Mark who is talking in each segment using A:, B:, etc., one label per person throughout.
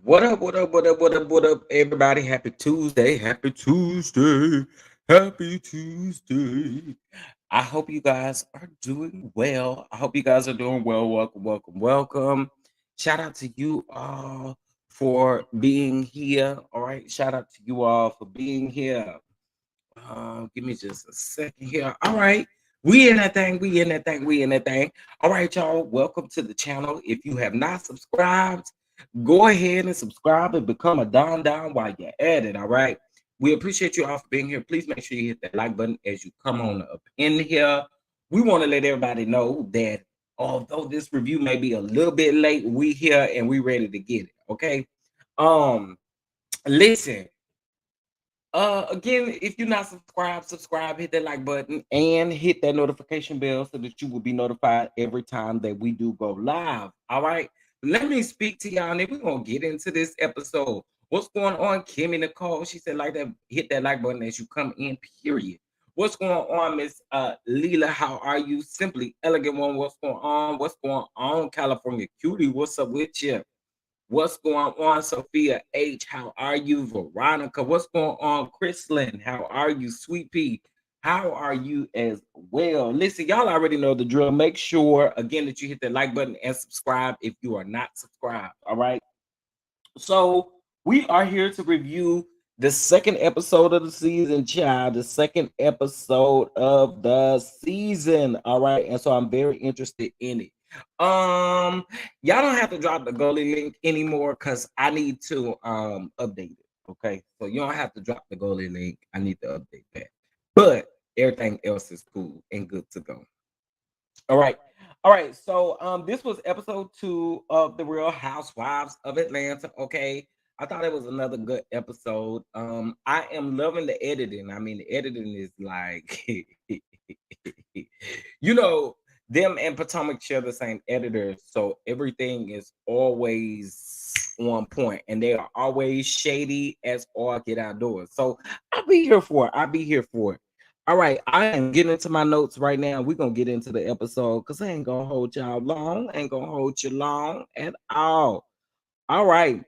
A: What up, what up, what up, what up, what up, everybody? Happy Tuesday, happy Tuesday, happy Tuesday. I hope you guys are doing well. I hope you guys are doing well. Welcome, welcome, welcome. Shout out to you all for being here. All right. Shout out to you all for being here. Give me just a second here. All right. We in that thing. We in that thing. We in that thing. All right, y'all. Welcome to the channel. If you have not subscribed, go ahead and subscribe and become a down while you're at it. All right. We appreciate you all for being here. Please make sure you hit that like button as you come on up in here. We want to let everybody know that although this review may be a little bit late, we here and we ready to get it. Okay. Um, listen. Again, if you're not subscribed, subscribe, hit that like button, and hit that notification bell so that you will be notified every time that we do go live. All right. Let me speak to y'all, and then we're gonna get into this episode. What's going on, Kimmy Nicole? She said, like that, hit that like button as you come in, period. What's going on, Miss Leela? How are you? Simply elegant one. What's going on? What's going on, California cutie? What's up with you? What's going on, Sophia H? How are you, Veronica? What's going on, Chrislyn? How are you, Sweet Pea? How are you as well? Listen, y'all already know the drill. Make sure, again, that you hit the like button and subscribe if you are not subscribed. All right. So we are here to review the second episode of the season, child. The second episode of the season. All right. And so I'm very interested in it. Y'all don't have to drop the goalie link anymore because I need to update it. Okay. So you don't have to drop the goalie link. I need to update that. But everything else is cool and good to go. All right. All right. So this was episode 2 of The Real Housewives of Atlanta. Okay. I thought it was another good episode. I am loving the editing. I mean, the editing is like you know, them and Potomac share the same editors, so everything is always on point, and they are always shady as all get outdoors. So I'll be here for it. I'll be here for it. All right, I am getting into my notes right now. We're gonna get into the episode because I ain't gonna hold y'all long. Ain't gonna hold you long at all. All right.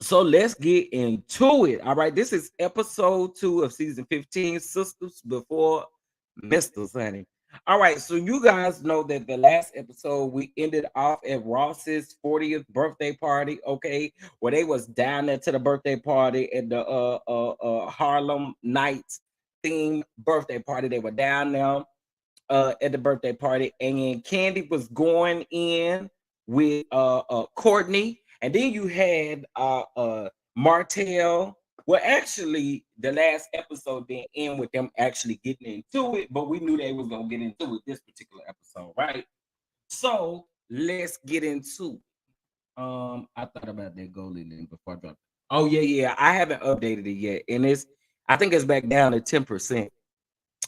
A: So let's get into it. All right. This is episode 2 of season 15, Sisters Before Misters, honey. All right. So you guys know that the last episode we ended off at Ross's 40th birthday party. Okay. Where they was down there to the birthday party at the Harlem Nights theme birthday party. They were down there at the birthday party, and Candy was going in with Courtney, and then you had Martel. Well, actually, the last episode didn't end with them actually getting into it, but we knew they was gonna get into it this particular episode, right? So let's get into it. I thought about that goalie link before I dropped it. Oh yeah. I haven't updated it yet, and I think it's back down to 10%.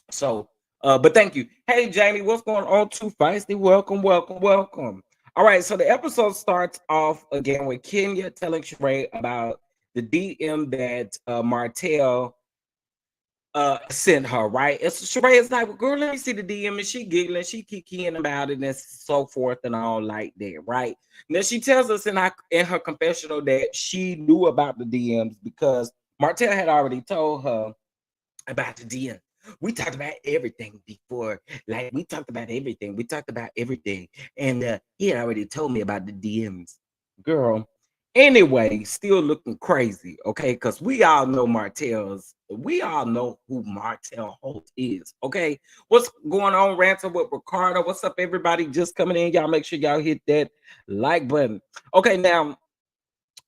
A: So, but thank you. Hey, Jamie, what's going on? Too feisty. Welcome, welcome, welcome. All right, so the episode starts off again with Kenya telling Sheree about the DM that Martel sent her, right? And so Sheree is like, well, girl, let me see the DM, and she giggling, she kikiing about it, and so forth and all like that, right? Now she tells us in her confessional that she knew about the DMs because Martel had already told her about the DM. We talked about everything before. Like we talked about everything. We talked about everything. And he had already told me about the DMs. Girl. Anyway, still looking crazy, okay? Because we all know who Martel Holt is, okay? What's going on, Ransom with Ricardo? What's up, everybody? Just coming in. Y'all make sure y'all hit that like button. Okay, now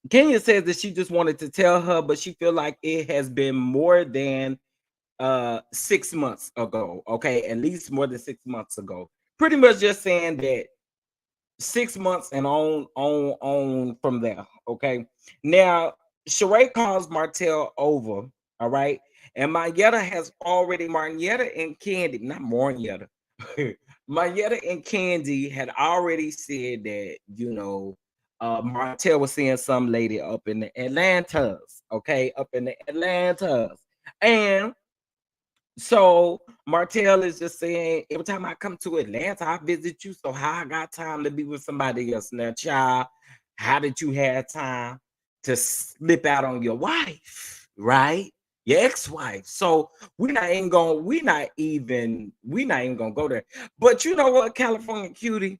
A: Kenya says that she just wanted to tell her, but she feel like it has been more than 6 months ago. Okay, at least more than 6 months ago. Pretty much just saying that 6 months and on from there. Okay, now Sheree calls Martel over. All right, and Marietta and Candy, not Marietta. Marietta and Candy had already said that, Martel was seeing some lady up in the Atlantas, okay, up in the Atlantas. And so Martel is just saying, every time I come to Atlanta, I visit you. So how I got time to be with somebody else? Now, child, how did you have time to slip out on your wife, right? Your ex-wife. So we're not even gonna go there. But you know what, California cutie?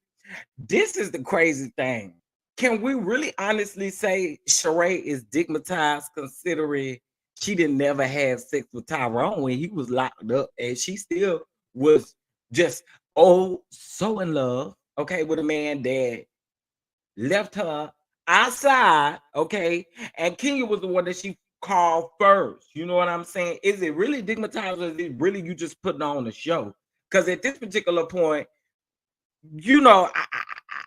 A: This is the crazy thing. Can we really honestly say Sheree is stigmatized considering she didn't never have sex with Tyrone when he was locked up and she still was just so in love, okay, with a man that left her outside, okay, and Kenya was the one that she called first. You know what I'm saying? Is it really stigmatized or is it really you just putting on a show? Because at this particular point, you know,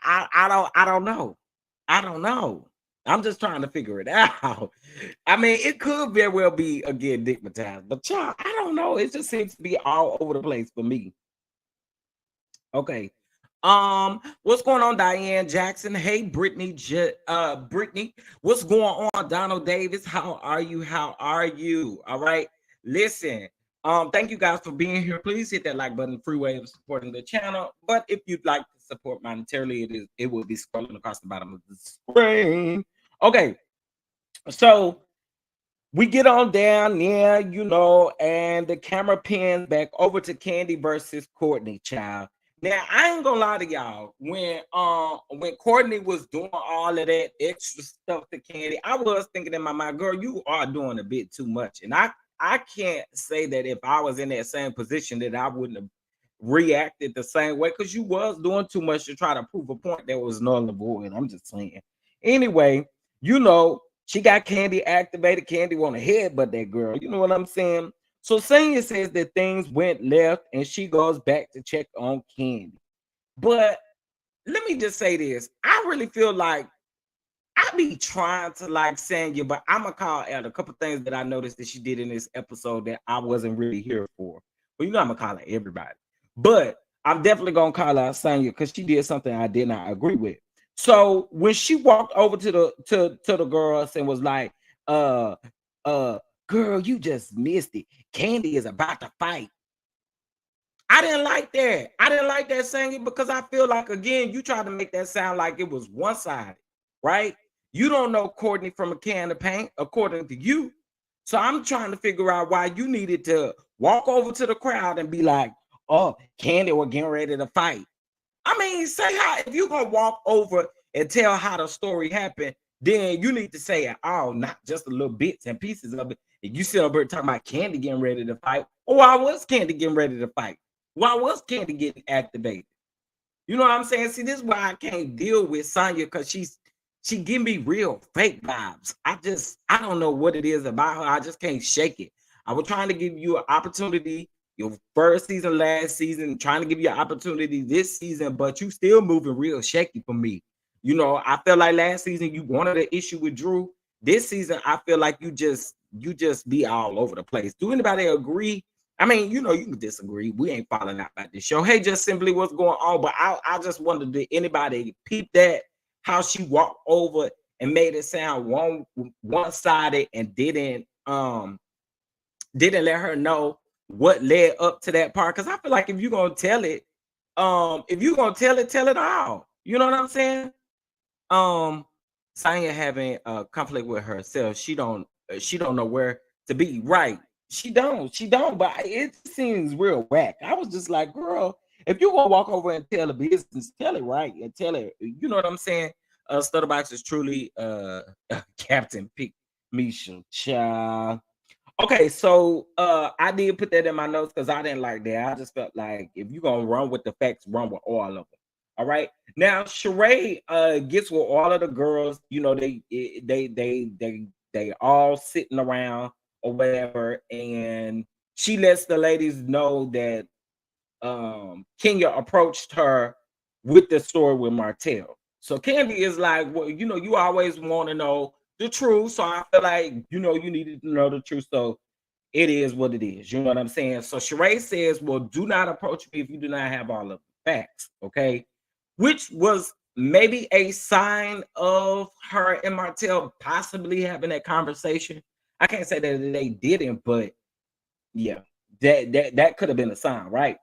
A: I don't know. I don't know. I'm just trying to figure it out. I mean, it could very well be again stigmatized, but y'all, I don't know. It just seems to be all over the place for me. Okay. What's going on, Diane Jackson? Hey, Brittany, what's going on? Donald Davis, how are you? How are you? All right. Listen, thank you guys for being here. Please hit that like button, free way of supporting the channel. But if you'd like to support monetarily, it will be scrolling across the bottom of the screen. Okay, so we get on down there, and the camera pans back over to Kandi versus Courtney, child. Now, I ain't gonna lie to y'all. When Courtney was doing all of that extra stuff to Kandi, I was thinking in my mind, girl, you are doing a bit too much. And I can't say that if I was in that same position that I wouldn't have reacted the same way because you was doing too much to try to prove a point that was null and void. I'm just saying. Anyway, she got Kandi activated. Kandi want to headbutt that girl. You know what I'm saying? So Sanya says that things went left and she goes back to check on Kandi. But let me just say this. I really feel like I be trying to like Sanya, but I'm gonna call out a couple things that I noticed that she did in this episode that I wasn't really here for. Well, I'm gonna call out everybody. But I'm definitely gonna call out Sanya because she did something I did not agree with. So when she walked over to the girls and was like, uh, girl, you just missed it. Kandi is about to fight. I didn't like that. I didn't like that singing because I feel like again, you tried to make that sound like it was one-sided, right? You don't know Courtney from a can of paint, according to you. So I'm trying to figure out why you needed to walk over to the crowd and be like, oh, Kandi, we're getting ready to fight. I mean, say how if you're gonna walk over and tell how the story happened, then you need to say it all, not just a little bits and pieces of it. If you sit over here talking about Kandi getting ready to fight, or why was Kandi getting ready to fight? Why was Kandi getting activated? You know what I'm saying? See, this is why I can't deal with Sanya because she give me real fake vibes. I don't know what it is about her. I just can't shake it. I was trying to give you an opportunity your first season, last season, trying to give you an opportunity this season, but you still moving real shaky for me. I felt like last season you wanted an issue with Drew. This season, I feel like you just be all over the place. Do anybody agree? I mean, you can disagree. We ain't falling out about this show. Hey, just simply what's going on. But I just wondered, did anybody peep that? How she walked over and made it sound one-sided and didn't let her know what led up to that part. Because I feel like if you're gonna tell it, tell it all. You know what I'm saying? Sanya having a conflict with herself. She don't know where to be. Right. She don't, but it seems real whack. I was just like, girl, if you gonna walk over and tell the business, tell it right and tell it, you know what I'm saying? Stutterbox is truly Captain Pick Misha Child. Okay, so I did put that in my notes because I didn't like that. I just felt like if you're gonna run with the facts, run with all of them. All right. Now Sheree gets with all of the girls, they all sitting around or whatever, and she lets the ladies know that Kenya approached her with the story with Martel. So Kandi is like, well, you always want to know the truth. So I feel like, you needed to know the truth. So it is what it is. You know what I'm saying? So Sheree says, well, do not approach me if you do not have all of the facts. Okay. Which was maybe a sign of her and Martel possibly having that conversation. I can't say that they didn't, but yeah, that could have been a sign, right?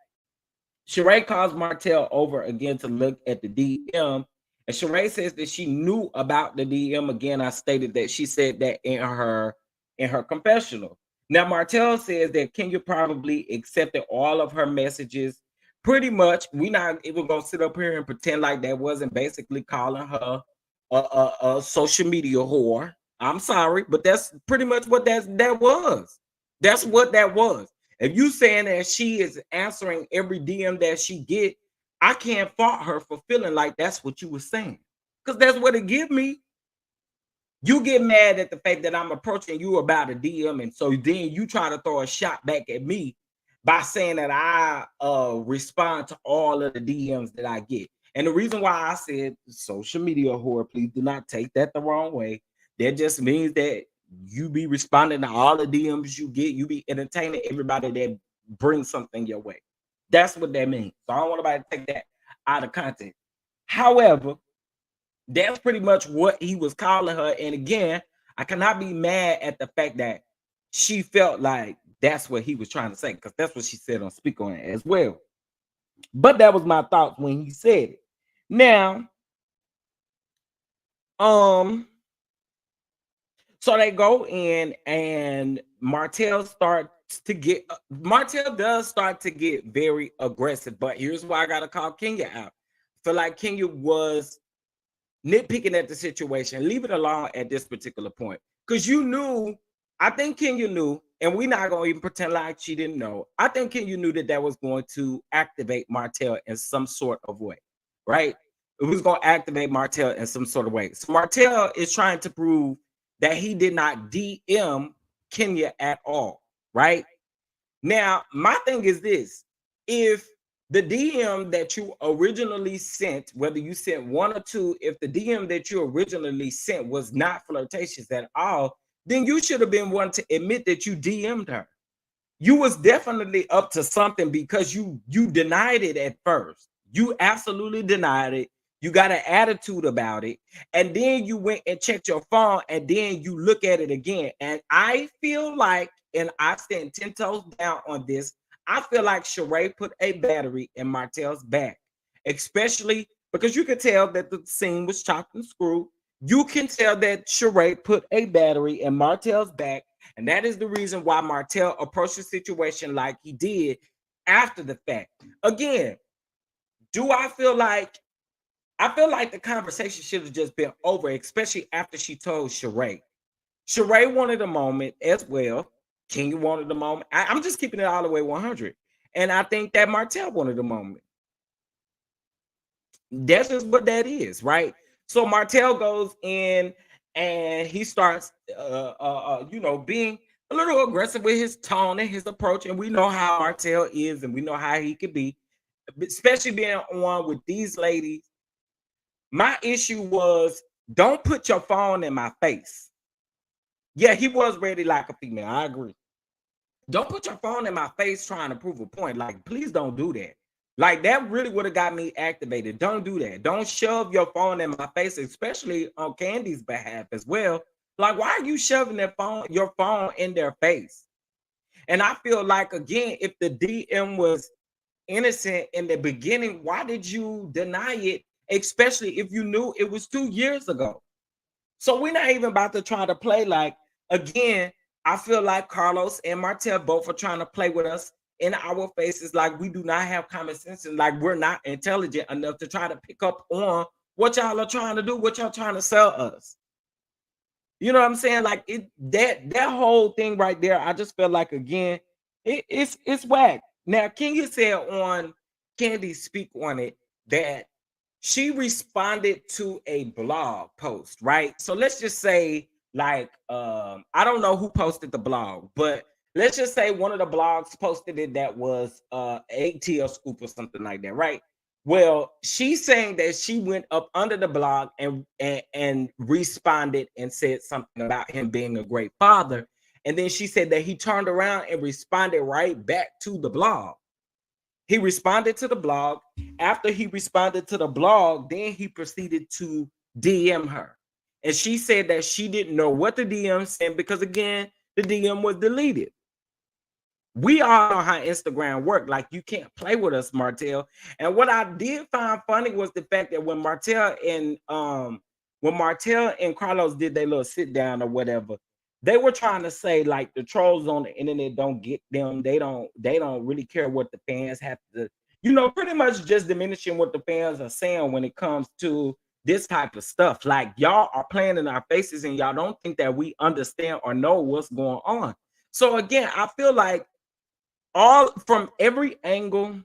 A: Sheree calls Martel over again to look at the DM, And Sheree says that she knew about the DM. Again, I stated that she said that in her confessional. Now, Martel says that Kenya probably accepted all of her messages. Pretty much, we not even gonna sit up here and pretend like that wasn't basically calling her a social media whore. I'm sorry, but that's pretty much what that was. That's what that was. If you saying that she is answering every DM that she get, I can't fault her for feeling like that's what you were saying. Because that's what it give me. You get mad at the fact that I'm approaching you about a DM, and so then you try to throw a shot back at me by saying that I respond to all of the DMs that I get. And the reason why I said social media whore, please do not take that the wrong way. That just means that you be responding to all the DMs you get, you be entertaining everybody that brings something your way. That's what that means. So I don't want anybody to take that out of context. However, that's pretty much what he was calling her. And again, I cannot be mad at the fact that she felt like that's what he was trying to say, because that's what she said on Speak On It as well. But that was my thoughts when he said it. Now, so they go in and Martel does start to get very aggressive. But here's why I gotta call Kenya out. I feel like Kenya was nitpicking at the situation. Leave it alone at this particular point. Because you knew, I think Kenya knew, and we're not going to even pretend like she didn't know. I think Kenya knew that was going to activate Martel in some sort of way, right? It was going to activate Martel in some sort of way. So Martel is trying to prove that he did not DM Kenya at all, right? Now, my thing is this. If the DM that you originally sent, whether you sent one or two, if the DM that you originally sent was not flirtatious at all, then you should have been one to admit that you DM'd her. You was definitely up to something, because you denied it at first. You absolutely denied it. You got an attitude about it. And then you went and checked your phone, and then you look at it again. And I feel like, and I stand 10 toes down on this, I feel like Sheree put a battery in Martel's back, especially because you could tell that the scene was chopped and screwed. You can tell that Sheree put a battery in Martel's back, and that is the reason why Martel approached the situation like he did after the fact. Again, do I feel like the conversation should have just been over, especially after she told Sheree. Sheree wanted a moment as well. Kenya wanted a moment. I'm just keeping it all the way 100. And I think that Martel wanted a moment. That's just what that is, right? So Martel goes in and he starts, being a little aggressive with his tone and his approach. And we know how Martel is, and we know how he could be, especially being on with these ladies. My issue was, don't put your phone in my face. Yeah, he was ready like a female. I agree. Don't put your phone in my face trying to prove a point. Like, please don't do that. Like, that really would have got me activated. Don't do that. Don't shove your phone in my face, especially on Candy's behalf as well. Like, why are you shoving your phone in their face? And I feel like, again, if the DM was innocent in the beginning, why did you deny it? Especially if you knew it was 2 years ago. So we're not even about to try to play like, again, I feel like Carlos and Martel both are trying to play with us in our faces like we do not have common sense, and like we're not intelligent enough to try to pick up on what y'all are trying to do, what y'all trying to sell us. You know what I'm saying? Like that whole thing right there, I just felt like, again, it's whack. Now, Kenya said on Candy Speak On It that she responded to a blog post, right? So let's just say, like, I don't know who posted the blog, but let's just say one of the blogs posted it that was ATL Scoop or something like that, right? Well, she's saying that she went up under the blog and responded and said something about him being a great father. And then she said that he turned around and responded right back to the blog. He responded to the blog. After he responded to the blog, then he proceeded to DM her. And she said that she didn't know what the DM said because, again, the DM was deleted. We all know how Instagram work. Like, you can't play with us, Martel. And what I did find funny was the fact that when Martel and Carlos did their little sit down or whatever, they were trying to say like the trolls on the internet don't get them. They don't really care what the fans have to, pretty much just diminishing what the fans are saying when it comes to this type of stuff. Like, y'all are playing in our faces and y'all don't think that we understand or know what's going on. So again, I feel like all from every angle,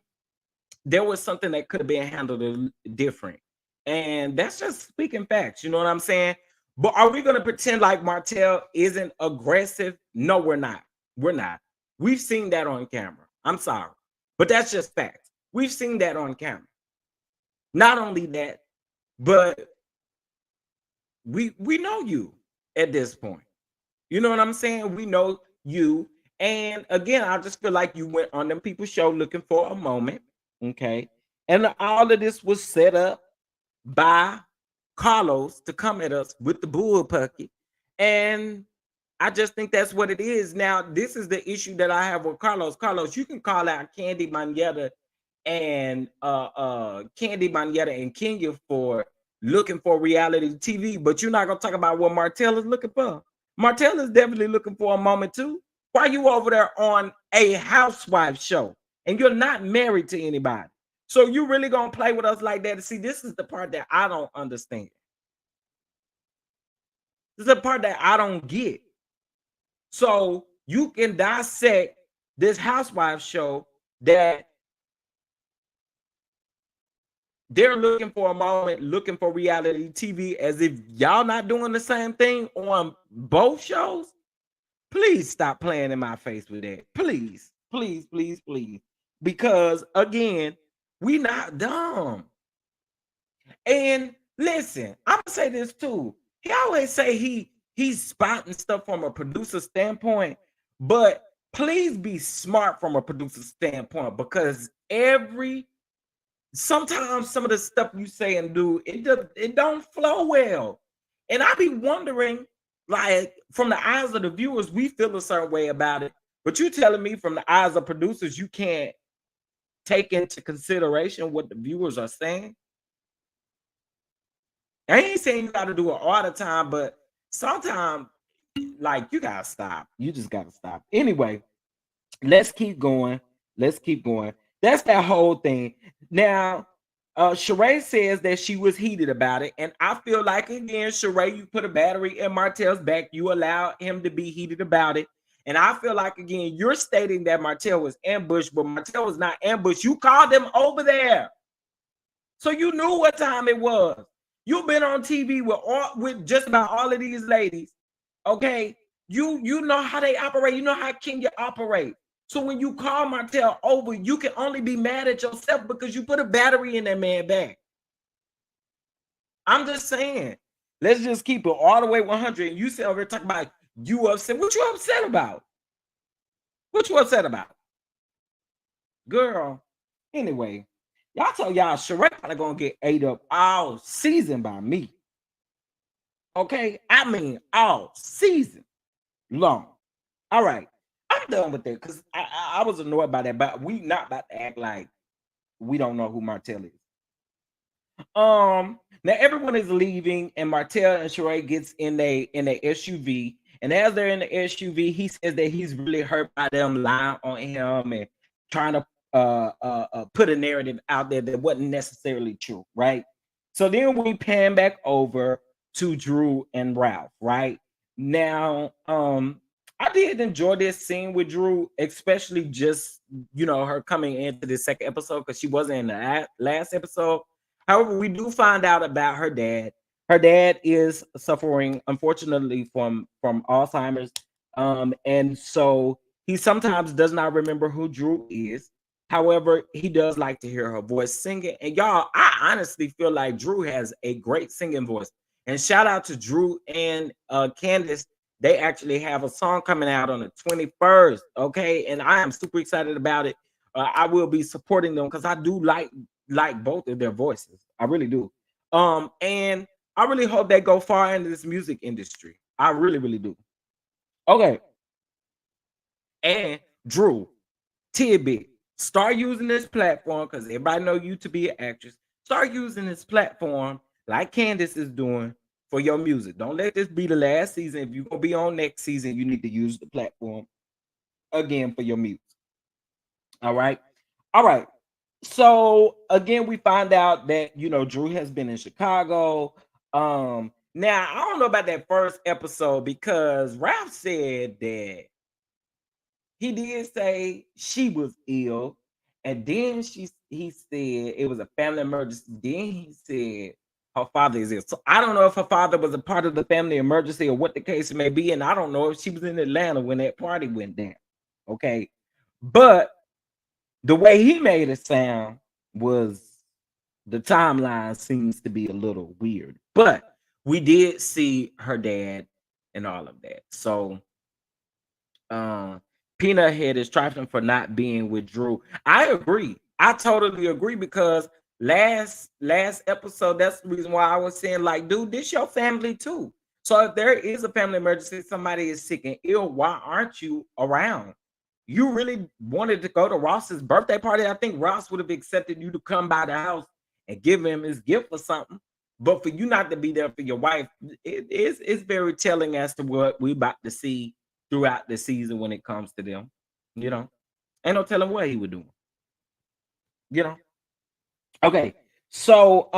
A: there was something that could have been handled different. And that's just speaking facts. You know what I'm saying? But are we going to pretend like Martel isn't aggressive? No, we're not. We're not. We've seen that on camera. I'm sorry. But that's just facts. We've seen that on camera. Not only that, but we know you at this point. You know what I'm saying? We know you. And again, I just feel like you went on them people's show looking for a moment. Okay. And all of this was set up by Carlos to come at us with the bullpucky. And I just think that's what it is. Now, this is the issue that I have with Carlos. Carlos, you can call out Kandi Manetta and Kenya for looking for reality TV, but you're not gonna talk about what Martel is looking for. Martel is definitely looking for a moment too. Why are you over there on a housewife show and you're not married to anybody? So you really gonna play with us like that? See, this is the part that I don't understand. This is the part that I don't get. So you can dissect this housewife show that they're looking for a moment, looking for reality TV, as if y'all not doing the same thing on both shows. Please stop playing in my face with that. Please, please, please, please. Because again, we not dumb. And listen, I'm gonna say this too. He always say he's spotting stuff from a producer standpoint, but please be smart from a producer standpoint, because sometimes some of the stuff you say and do, it don't flow well. And I be wondering, like, from the eyes of the viewers, we feel a certain way about it. But you telling me from the eyes of producers, you can't take into consideration what the viewers are saying? I ain't saying you got to do it all the time, but sometimes, like, you gotta stop. You just gotta stop. Anyway, let's keep going. Let's keep going. That's that whole thing. Now, Sheree says that she was heated about it. And I feel like, again, Sheree, you put a battery in Martel's back. You allowed him to be heated about it. And I feel like, again, you're stating that Martel was ambushed, but Martel was not ambushed. You called them over there. So you knew what time it was. You've been on TV with just about all of these ladies. Okay. You know how they operate. You know how Kenya operate. So when you call Martel over, you can only be mad at yourself because you put a battery in that man back. I'm just saying. Let's just keep it all the way 100. And you sit over here talking about you upset. What you upset about? What you upset about? Girl. Anyway, y'all told y'all Sheree probably gonna get ate up all season by me. Okay? I mean all season long. All right. I'm done with that because I was annoyed by that, but we not about to act like we don't know who Martel is. Now everyone is leaving, and Martel and Sheree gets in a SUV, and as they're in the SUV, he says that he's really hurt by them lying on him and trying to put a narrative out there that wasn't necessarily true, right? So then we pan back over to Drew and Ralph, right? Now, I did enjoy this scene with Drew, especially just her coming into the second episode because she wasn't in the last episode. However, we do find out about her dad. Her dad is suffering, unfortunately, from Alzheimer's, and so he sometimes does not remember who Drew is. However, he does like to hear her voice singing. And y'all, I honestly feel like Drew has a great singing voice. And shout out to Drew and Candace. They actually have a song coming out on the 21st. Okay. And I am super excited about it. I will be supporting them because I do like both of their voices. I really do. And I really hope they go far into this music industry. I really, really do. Okay. And Drew, tidbit. Start using this platform because everybody know you to be an actress. Start using this platform like Candace is doing for your music. Don't let this be the last season. If you're gonna be on next season, you need to use the platform again for your music. All right. All right. So again, we find out that Drew has been in Chicago. Now I don't know about that first episode because Ralph said that he did say she was ill, and then he said it was a family emergency. Then he said her father is ill. So I don't know if her father was a part of the family emergency or what the case may be, and I don't know if she was in Atlanta when that party went down. Okay, but the way he made it sound was the timeline seems to be a little weird, but we did see her dad and all of that. So um Peanut Head is trifling for not being with Drew. I agree. I totally agree because last episode, that's the reason why I was saying, like, dude, this your family too. So if there is a family emergency, somebody is sick and ill, why aren't you around? You really wanted to go to Ross's birthday party. I think Ross would have accepted you to come by the house and give him his gift or something. But for you not to be there for your wife, it's very telling as to what we about to see throughout the season when it comes to them. You know, ain't no telling what he would do. You know. Okay. So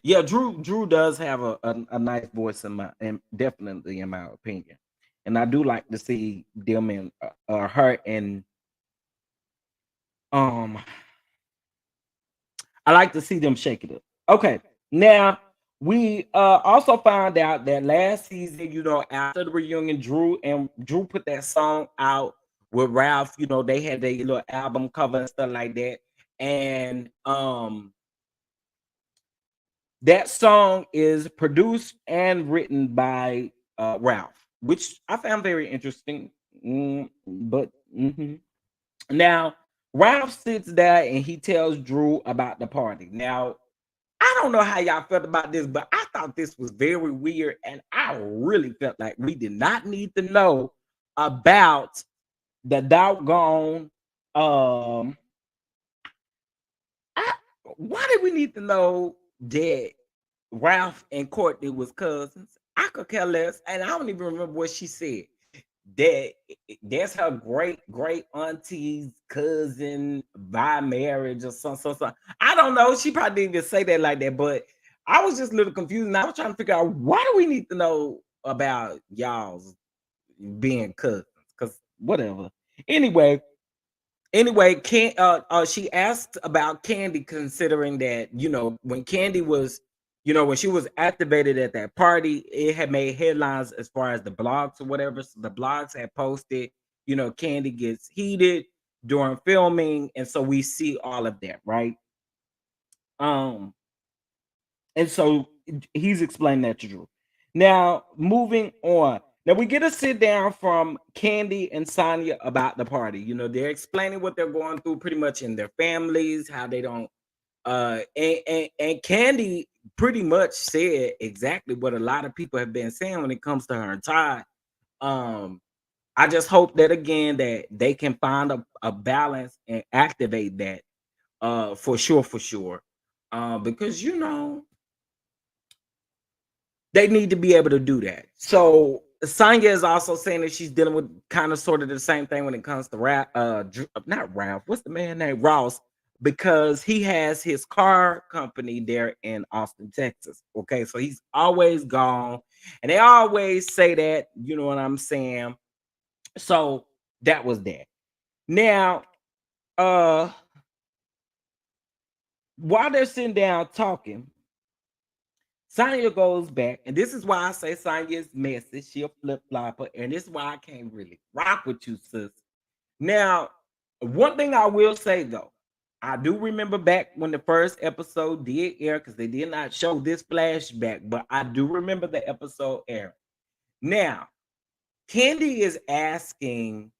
A: yeah, Drew does have a nice voice and definitely in my opinion. And I do like to see them in her and um I like to see them shake it up. Okay. Now we also found out that last season, after the reunion, Drew put that song out with Ralph. They had their little album cover and stuff like that. And that song is produced and written by Ralph, which I found very interesting. But now Ralph sits there and he tells Drew about the party. Now, I don't know how y'all felt about this, but I thought this was very weird, and I really felt like we did not need to know about the doggone I, why did we need to know that Ralph and Courtney was cousins? I could care less, and I don't even remember what she said. That that's her great auntie's cousin by marriage or something. I don't know. She probably didn't even say that like that, but I was just a little confused. And I was trying to figure out why do we need to know about y'all's being cousins? Because whatever. Anyway, can she asked about Candy, considering that when Candy was when she was activated at that party, it had made headlines as far as the blogs or whatever. So the blogs had posted Candy gets heated during filming, and so we see all of that, right? um and so he's explaining that to Drew. Now, moving on. Now we get a sit down from Kandi and Sanya about the party. They're explaining what they're going through pretty much in their families, how they don't and Kandi pretty much said exactly what a lot of people have been saying when it comes to her and Todd. Um, I just hope that again that they can find a balance and activate that for sure, for sure. Because they need to be able to do that. So Sanya is also saying that she's dealing with kind of sort of the same thing when it comes to not Ralph. What's the man named Ross? Because he has his car company there in Austin, Texas. Okay, so he's always gone, and they always say that. You know what I'm saying? So that was that. Now, while they're sitting down talking, Sanya goes back, and this is why I say Sanya's messy. She a flip flopper, and this is why I can't really rock with you, sis. Now, one thing I will say though, I do remember back when the first episode did air, because they did not show this flashback, but I do remember the episode airing. Now, Candy is asking,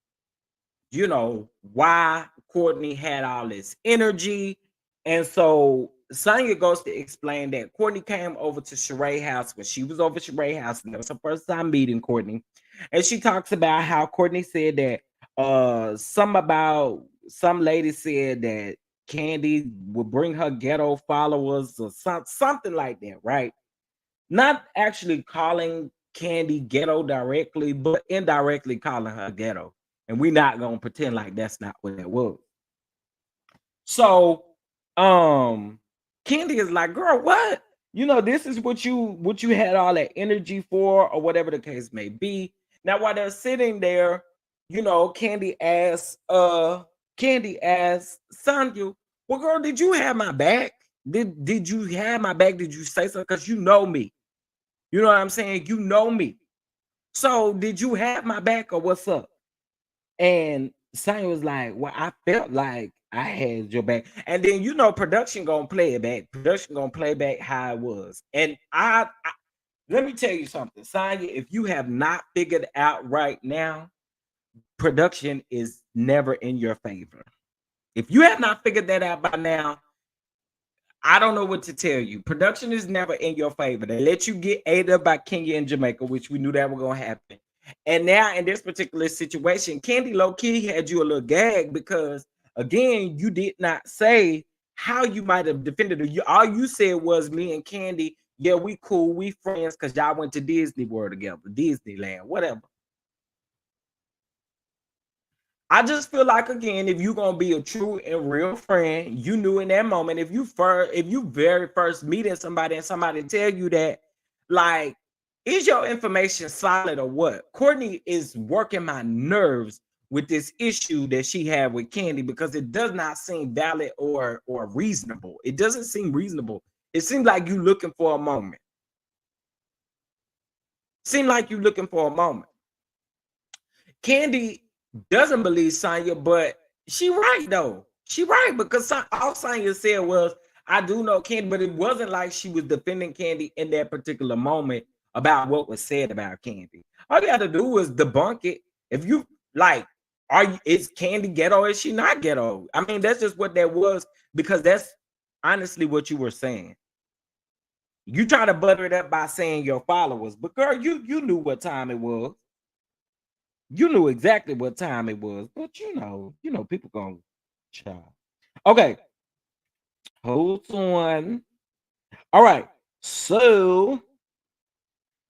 A: why Courtney had all this energy. And so Sonya goes to explain that Courtney came over to Sheree's house when she was over Sheree's house, and that was her first time meeting Courtney. And she talks about how Courtney said that Some about some lady said that Candy would bring her ghetto followers or something like that, right? Not actually calling Candy ghetto directly, but indirectly calling her ghetto. And we're not gonna pretend like that's not what that was. So Candy is like, girl, what? This is what you had all that energy for, or whatever the case may be. Now, while they're sitting there, Candy asks Sanya, well, girl, did you have my back? Did you have my back? Did you say so? Because you know me. You know what I'm saying? You know me. So did you have my back or what's up? And Sanya was like, well, I felt like I had your back. And then production gonna play it back. Production gonna play back how it was. And I let me tell you something, Sanya, if you have not figured out right now, production is never in your favor. If you have not figured that out by now, I don't know what to tell you. Production is never in your favor. They let you get ate up by Kenya and Jamaica, which we knew that was gonna happen. And now in this particular situation, Candy low key had you a little gag because again, you did not say how you might have defended her. All you said was me and Candy, yeah, we cool, we friends because y'all went to Disney World together, Disneyland, whatever. I just feel like again, if you're gonna be a true and real friend, you knew in that moment. If you very first meeting somebody and somebody tell you that, like, is your information solid or what? Courtney is working my nerves with this issue that she had with Candy because it does not seem valid or reasonable. It doesn't seem reasonable. It seems like you looking for a moment. Seem like you looking for a moment. Candy doesn't believe Sanya, but she right though. She right because all Sanya said was, "I do know Candy," but it wasn't like she was defending Candy in that particular moment about what was said about Candy. All you had to do was debunk it. If you like, is Candy ghetto? Is she not ghetto? I mean, that's just what that was because that's honestly what you were saying. You try to butter it up by saying your followers, but girl, you knew what time it was. You knew exactly what time it was, but people gonna try. Okay, hold on. All right, so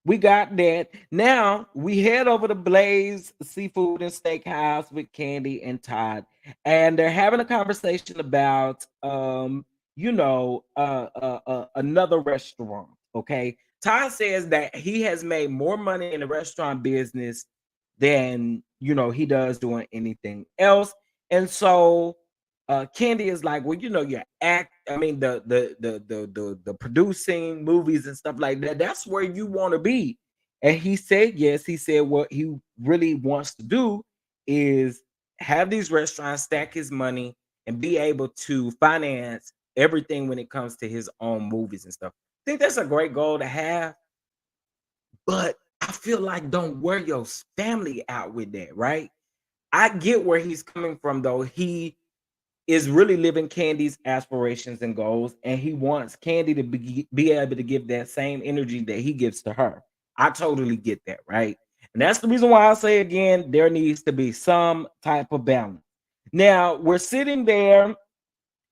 A: we got that. Now we head over to Blaze Seafood and Steakhouse with Candy and Todd, and they're having a conversation about another restaurant. Okay, Todd says that he has made more money in the restaurant business than he does doing anything else. And so Candy is like, well, your act, I mean, the producing movies and stuff like that, that's where you want to be. And he said yes. He said what he really wants to do is have these restaurants, stack his money, and be able to finance everything when it comes to his own movies and stuff. I think that's a great goal to have, but I feel like don't wear your family out with that, right? I get where he's coming from, though. He is really living Candy's aspirations and goals, and he wants Candy to be able to give that same energy that he gives to her. I totally get that, right? And that's the reason why I say again, there needs to be some type of balance. Now we're sitting there,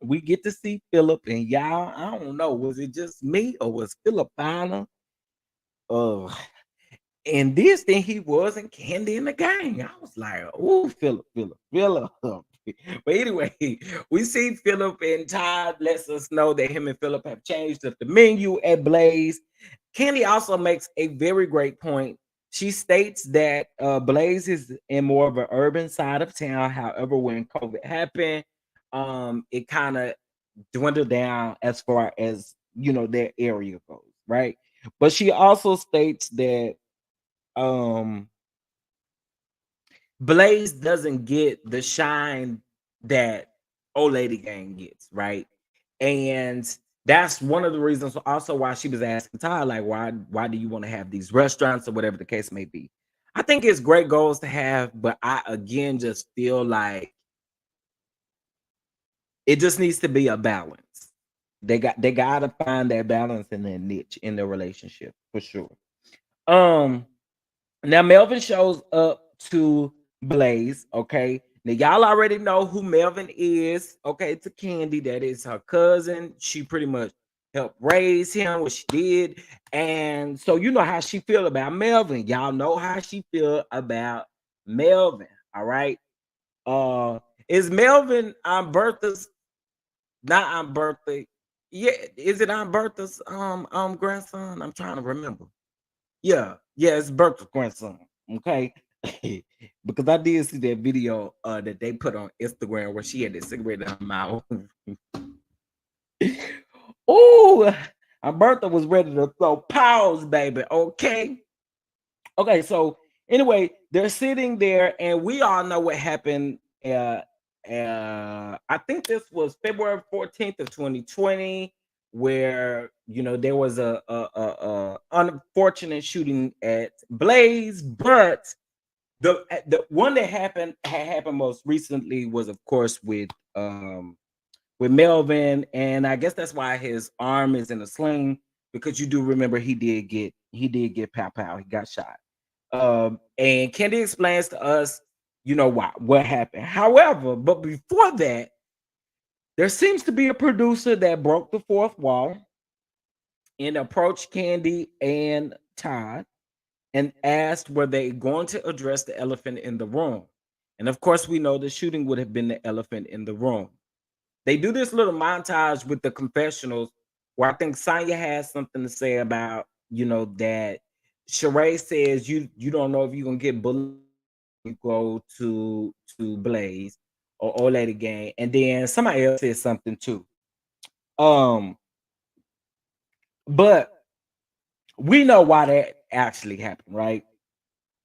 A: we get to see Philip, and y'all, I don't know, was it just me or was Philip finer? Uh, and this thing he wasn't Candy in the gang. I was like, oh, Philip. But anyway, we see Philip and Todd lets us know that him and Philip have changed up the menu at Blaze. Candy also makes a very great point. She states that Blaze is in more of an urban side of town. However, when COVID happened, it kind of dwindled down as far as their area goes, right? But she also states that um Blaze doesn't get the shine that Old Lady Gang gets, right? And that's one of the reasons also why she was asking Ty, like, why do you want to have these restaurants or whatever the case may be? I think it's great goals to have, but I again just feel like it just needs to be a balance. They gotta find that balance in their niche in their relationship for sure. Um Now Melvin shows up to Blaze. Okay. Now y'all already know who Melvin is. Okay, to Candy, that is her cousin. She pretty much helped raise him, what she did, and so you know how she feel about Melvin. Y'all know how she feel about Melvin. All right. Uh, is Melvin Aunt Bertha's? Not Aunt Bertha. Yeah, is it Aunt Bertha's grandson? I'm trying to remember. Yeah, it's Bertha's grandson. Okay. Because I did see that video that they put on Instagram where she had that cigarette in her mouth. Oh, Bertha was ready to throw pause, baby. Okay. Okay, so anyway, they're sitting there, and we all know what happened. I think this was February 14th of 2020, where there was a unfortunate shooting at Blaze, but the one that happened most recently was, of course, with Melvin, and I guess that's why his arm is in a sling, because you do remember he did get pow pow, he got shot. And Candy explains to us, what happened. However, but before that, there seems to be a producer that broke the fourth wall and approached Candy and Todd and asked were they going to address the elephant in the room. And of course, we know the shooting would have been the elephant in the room. They do this little montage with the confessionals where I think Sanya has something to say about, that Sheree says you don't know if you're gonna get bullied, you go to Blaze or Olay again. And then somebody else says something too. Um, but we know why that actually happened, right?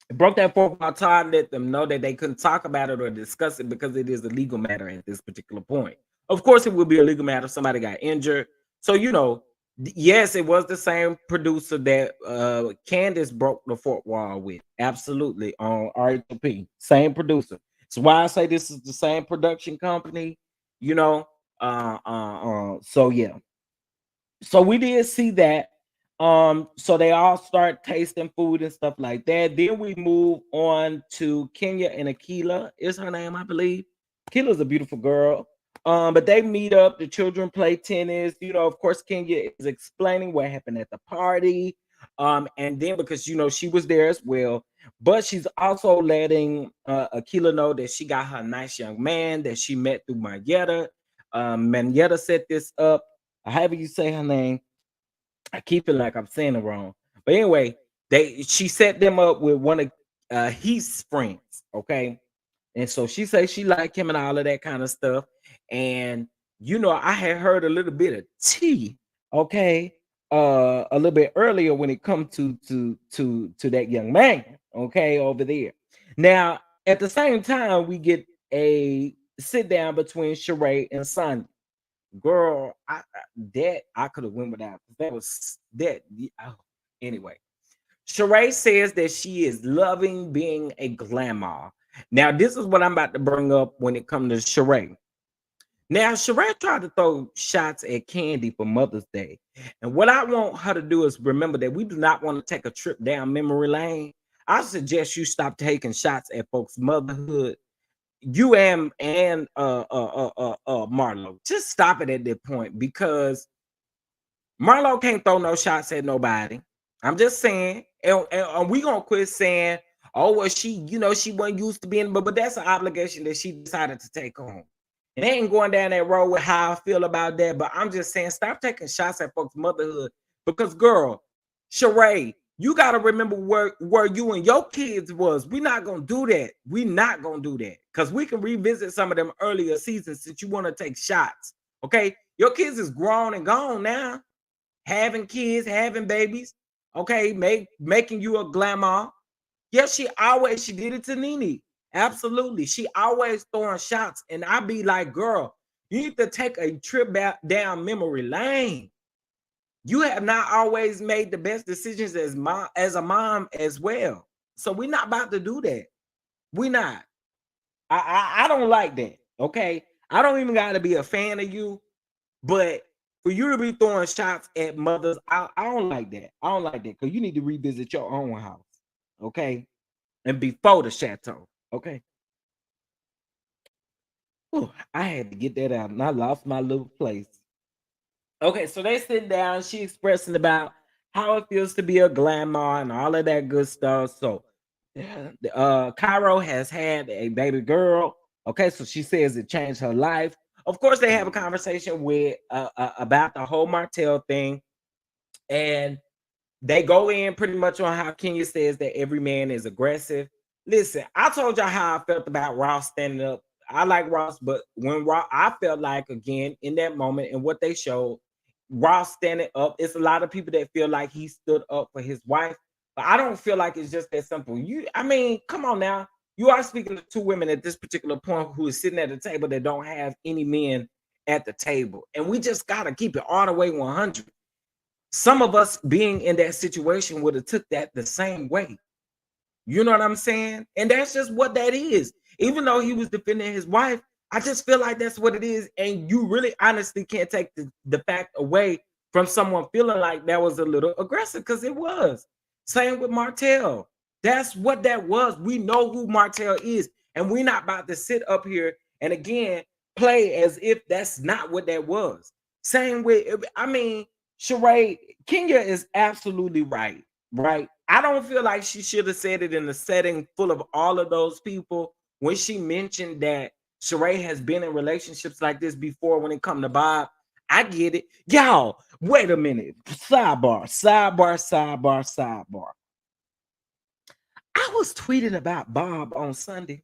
A: It broke that fourth wall. Todd let them know that they couldn't talk about it or discuss it because it is a legal matter at this particular point. Of course, it would be a legal matter if somebody got injured. So, yes, it was the same producer that Candace broke the fourth wall with. Absolutely. On RHP. Same producer. So why I say this is the same production company, you know. So yeah. So we did see that. So they all start tasting food and stuff like that. Then we move on to Kenya and Akila, is her name, I believe. Akila's a beautiful girl. But they meet up, the children play tennis. Of course, Kenya is explaining what happened at the party. And then because she was there as well, but she's also letting Akila know that she got her nice young man that she met through Marietta. Marietta set this up. However you say her name, I keep it like I'm saying it wrong. But anyway, she set them up with one of Heath's friends. Okay. And so she says she liked him and all of that kind of stuff. And I had heard a little bit of tea, okay, a little bit earlier when it comes to that young man, okay, over there. Now, at the same time, we get a sit down between Sheree and Sonya. Girl, that I could have went without. That was that. Anyway, Sheree says that she is loving being a glamour. Now, this is what I'm about to bring up when it comes to Sheree. Now, Sheree tried to throw shots at Candy for Mother's Day. And what I want her to do is remember that we do not want to take a trip down memory lane. I suggest you stop taking shots at folks' motherhood. You and Marlo. Just stop it at that point, because Marlo can't throw no shots at nobody. I'm just saying, and we gonna quit saying, oh well, she wasn't used to being, but that's an obligation that she decided to take on. And they ain't going down that road with how I feel about that. But I'm just saying, stop taking shots at folks' motherhood, because girl, Sheree, you gotta remember where you and your kids was. We're not gonna do that. We're not gonna do that, because we can revisit some of them earlier seasons since you want to take shots. Okay, your kids is grown and gone now, having kids, having babies, okay, making you a glamour. Yes, she did it to Nene. Absolutely. She always throwing shots. And I be like, girl, you need to take a trip back down memory lane. You have not always made the best decisions as a mom as well. So we're not about to do that. We're not. I don't like that. Okay. I don't even gotta be a fan of you. But for you to be throwing shots at mothers, I don't like that. I don't like that, because you need to revisit your own house, okay? And before the chateau. Okay. Whew, I had to get that out and I lost my little place. Okay, so they sit down, she expressing about how it feels to be a grandma and all of that good stuff. So yeah, Cairo has had a baby girl. Okay, so she says it changed her life. Of course, they have a conversation with about the whole Martel thing, and they go in pretty much on how Kenya says that every man is aggressive. Listen, I told y'all how I felt about Ross standing up. I like Ross, but when Ross, I felt like again in that moment and what they showed, Ross standing up. It's a lot of people that feel like he stood up for his wife, but I don't feel like it's just that simple. I mean, come on now. You are speaking to two women at this particular point who is sitting at the table that don't have any men at the table, and we just gotta keep it all the way 100. Some of us being in that situation would have took that the same way. You know what I'm saying? And that's just what that is. Even though he was defending his wife, I just feel like that's what it is. And you really honestly can't take the fact away from someone feeling like that was a little aggressive because it was. Same with Martel. That's what that was. We know who Martel is, and we're not about to sit up here and again play as if that's not what that was. Same with, I mean, Sheree, Kenya is absolutely right. Right. I don't feel like she should have said it in a setting full of all of those people when she mentioned that Sheree has been in relationships like this before when it come to Bob. I get it. Y'all, wait a minute. Sidebar, sidebar, sidebar, sidebar. I was tweeting about Bob on Sunday,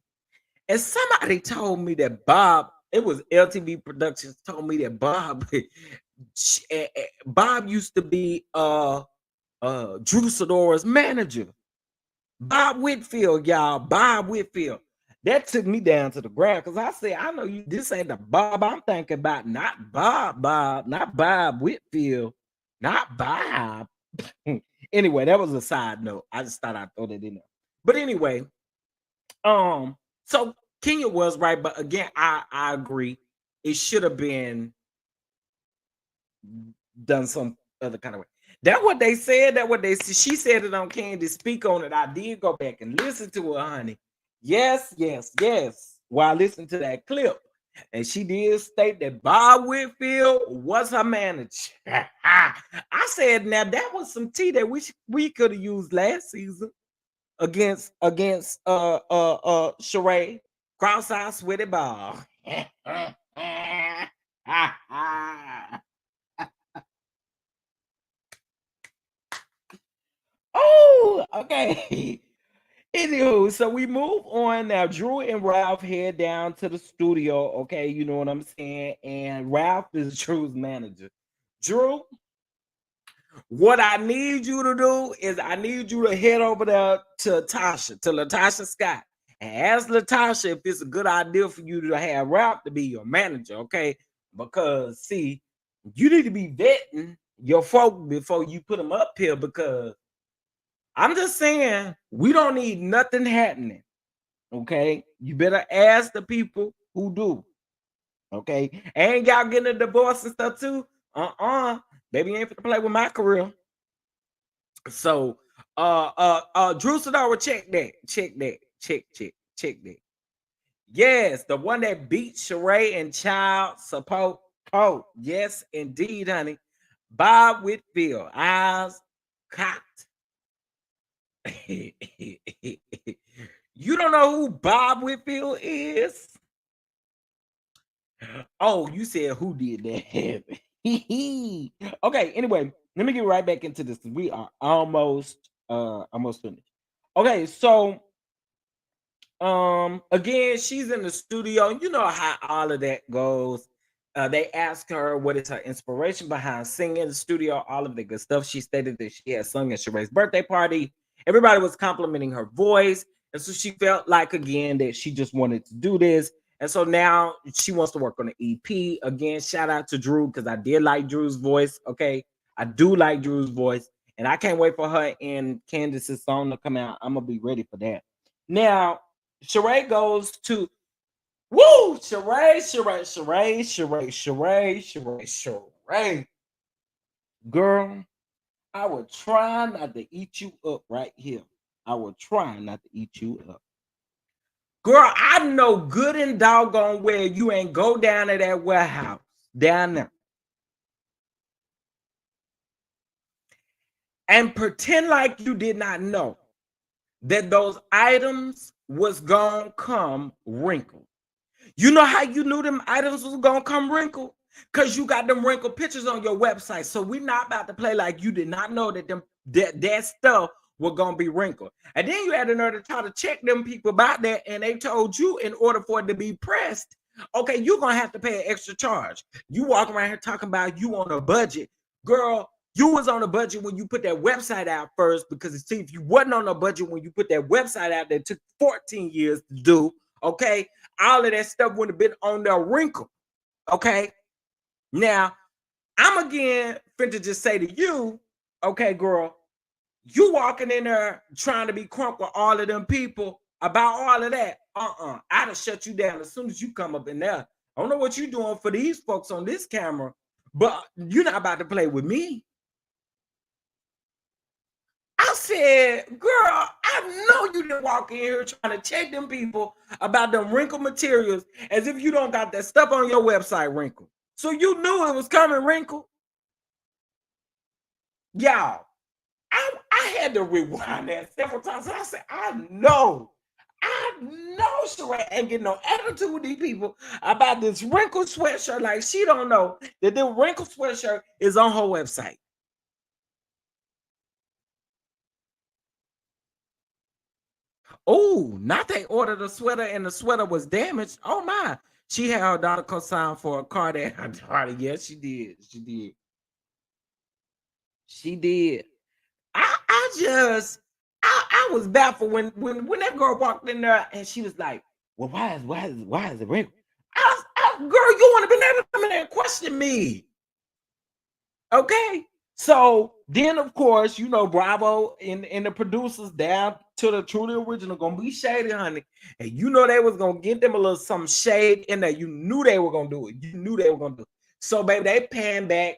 A: and somebody told me that Bob, it was LTV Productions, told me that Bob, Bob used to be Drew Sidora's manager. Bob Whitfield, y'all. Bob Whitfield. That took me down to the ground because I said, I know you, this ain't the Bob I'm thinking about. Not Bob, not Bob Whitfield, not Bob. Anyway, that was a side note. I just thought I'd throw that in there. But anyway, so Kenya was right, but again, I agree. It should have been done some other kind of way. That's what they said. That what they said. She said it on Candy. Speak on it. I did go back and listen to her, honey. Yes, yes, yes. While I listened to that clip, and she did state that Bob Whitfield was her manager. I said, now that was some tea that we could have used last season against Sheree. Cross-eyed sweaty Bob. Oh, okay. Anywho, so we move on now. Drew and Ralph head down to the studio. Okay, you know what I'm saying? And Ralph is Drew's manager. Drew, what I need you to do is I need you to head over there to Latasha Scott, and ask Latasha if it's a good idea for you to have Ralph to be your manager. Okay, because see, you need to be vetting your folk before you put them up here because I'm just saying, we don't need nothing happening. Okay. You better ask the people who do. Okay. And y'all getting a divorce and stuff too. Baby, you ain't finna play with my career. So Drew Sidora, check that. Check that. Check that. Yes, the one that beat Sheree and child support. Oh, yes, indeed, honey. Bob Whitfield, eyes cocked. You don't know who Bob Whitfield is? Oh, you said who did that? Okay, anyway, let me get right back into this. We are almost finished. Okay, so again, she's in the studio. You know how all of that goes. They ask her what is her inspiration behind singing in the studio, all of the good stuff. She stated that she had sung at Sheree's birthday party. Everybody was complimenting her voice. And so she felt like again that she just wanted to do this. And so now she wants to work on the EP. Again, shout out to Drew because I did like Drew's voice. Okay. I do like Drew's voice. And I can't wait for her and Candace's song to come out. I'm gonna be ready for that. Now, Sheree goes to woo! Sheree. Girl, I will try not to eat you up right here. I will try not to eat you up. Girl, I know good and doggone well you ain't go down to that warehouse down there and pretend like you did not know that those items was gonna come wrinkled. You know how you knew them items was gonna come wrinkled? Because you got them wrinkled pictures on your website. So we're not about to play like you did not know that that stuff was gonna be wrinkled. And then you had the nerve to try to check them people about that, and they told you in order for it to be pressed, okay, you're gonna have to pay an extra charge. You walk around here talking about you on a budget. Girl, you was on a budget when you put that website out first, because see, if you wasn't on a budget when you put that website out that took 14 years to do, okay, all of that stuff would have been on their wrinkle. Okay. Now, I'm again finna just say to you, okay, girl, you walking in there trying to be crunk with all of them people about all of that. I'd have shut you down as soon as you come up in there. I don't know what you're doing for these folks on this camera, but you're not about to play with me. I said, girl, I know you didn't walk in here trying to check them people about them wrinkled materials as if you don't got that stuff on your website wrinkled. So you knew it was coming wrinkled. Y'all, I had to rewind that several times. I said, I know Sheree ain't getting no attitude with these people about this wrinkled sweatshirt. Like she don't know that the wrinkled sweatshirt is on her website. Oh, not they ordered a sweater and the sweater was damaged. Oh my. She had her daughter co-sign for a car that her daughter. Yes, she did. She did. She did. I was baffled when that girl walked in there and she was like, well, why is it red? Girl, you want to be able to come in there and question me. Okay. So then, of course, you know, Bravo and the producers down to the truly original gonna be shady, honey. And you know they was gonna get them a little some shade in there. You knew they were gonna do it. You knew they were gonna do it. So, baby, they pan back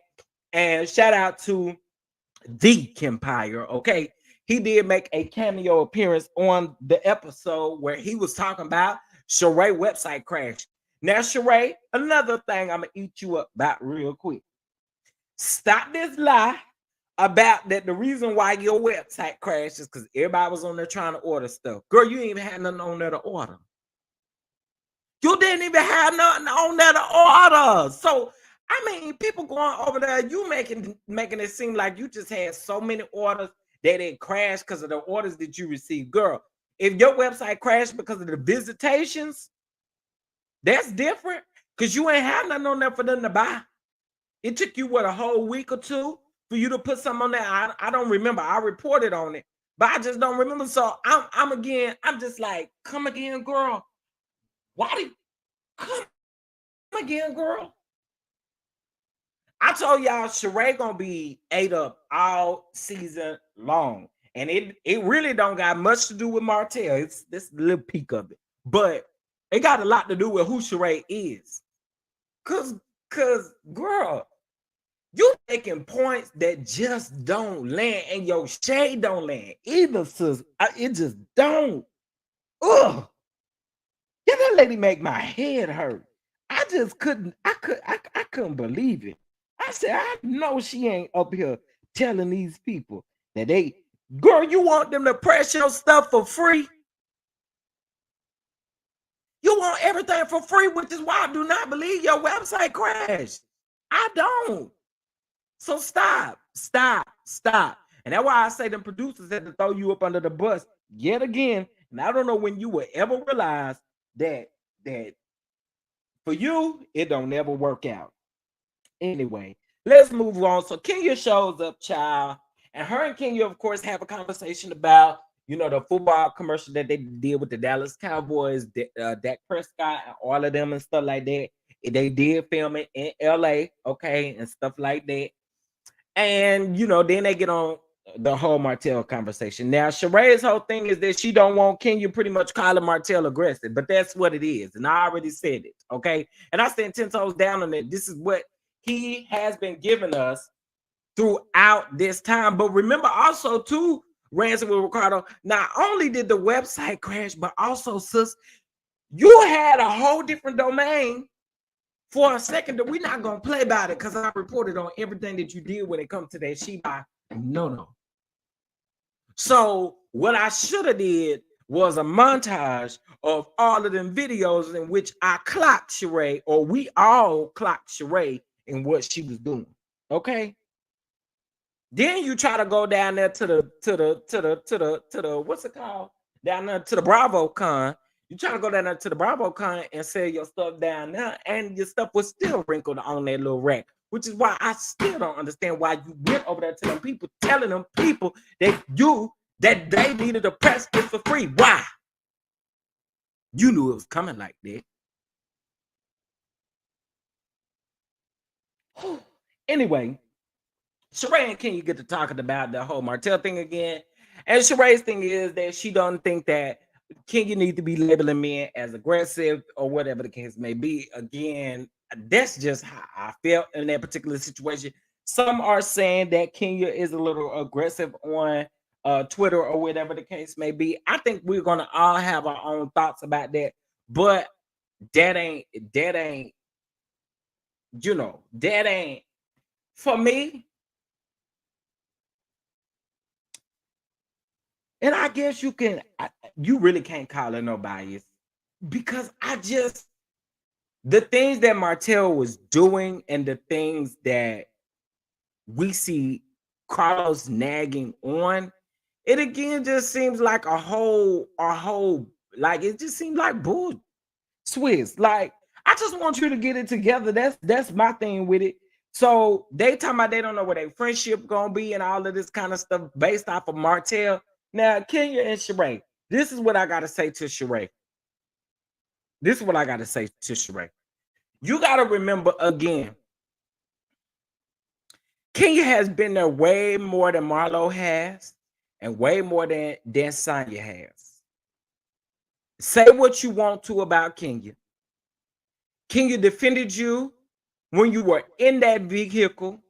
A: and shout out to the Kempire. Okay. He did make a cameo appearance on the episode where he was talking about Sheree website crash. Now, Sheree, another thing I'm gonna eat you up about real quick. Stop this lie about that the reason why your website crashed is because everybody was on there trying to order stuff. Girl, you ain't even had nothing on there to order. You didn't even have nothing on there to order. So, I mean, people going over there, you making it seem like you just had so many orders that it crashed because of the orders that you received. Girl, if your website crashed because of the visitations, that's different because you ain't have nothing on there for them to buy. It took you, what, a whole week or two for you to put something on there? I don't remember. I reported on it, but I just don't remember. So I'm just like, come again, girl. Why did come again, girl? I told y'all Sheree gonna be ate up all season long. And it really don't got much to do with Martel. It's this little peak of it. But it got a lot to do with who Sheree is. Cause girl, you making points that just don't land, and your shade don't land either, sis. It just don't. Ugh. Yeah, that lady make my head hurt. I just couldn't. I couldn't believe it. I said, I know she ain't up here telling these people that girl, you want them to press your stuff for free? You want everything for free, which is why I do not believe your website crashed. I don't. So stop. And that's why I say them producers had to throw you up under the bus yet again. And I don't know when you will ever realize that for you, it don't never work out. Anyway, let's move on. So Kenya shows up, child. And her and Kenya, of course, have a conversation about, you know, the football commercial that they did with the Dallas Cowboys, Dak Prescott, and all of them and stuff like that. They did film it in LA, okay, and stuff like that. And, you know, then they get on the whole Martel conversation. Now, Sheree's whole thing is that she don't want Kenya pretty much calling Martel aggressive, but that's what it is. And I already said it, okay? And I stand 10 toes down on it. This is what he has been giving us throughout this time. But remember also, too, Ransom with Ricardo, not only did the website crash, but also, sis, You had a whole different domain for a second that we're not gonna play about it because I reported on everything that you did when it comes to that Sheba. No. So what I should have did was a montage of all of them videos in which I clocked Sheree, or we all clocked Sheree in what she was doing. Okay. Then you try to go down there to the what's it called? Down there to the Bravo Con. You try to go down there to the Bravo Con and sell your stuff down there, and your stuff was still wrinkled on that little rack. Which is why I still don't understand why you went over there to them people, telling them people that they needed to press it for free. Why? You knew it was coming like that. Anyway, Sheree and Kenya get to talking about the whole Martel thing again. And Sheree's thing is that she don't think that Kenya needs to be labeling men as aggressive or whatever the case may be. Again, that's just how I felt in that particular situation. Some are saying that Kenya is a little aggressive on Twitter or whatever the case may be. I think we're gonna all have our own thoughts about that, but that ain't that ain't for me. And I guess you really can't call it no bias because the things that Martel was doing and the things that we see Carlos nagging on, it again just seems like like it just seems like bull Swiss. Like, I just want you to get it together. That's my thing with it. So they talking about they don't know where their friendship gonna be and all of this kind of stuff based off of Martel. Now, Kenya and Sheree, this is what I gotta say to Sheree. This is what I gotta say to Sheree. You gotta remember again, Kenya has been there way more than Marlo has, and way more than Sanya has. Say what you want to about Kenya. Kenya defended you when you were in that vehicle.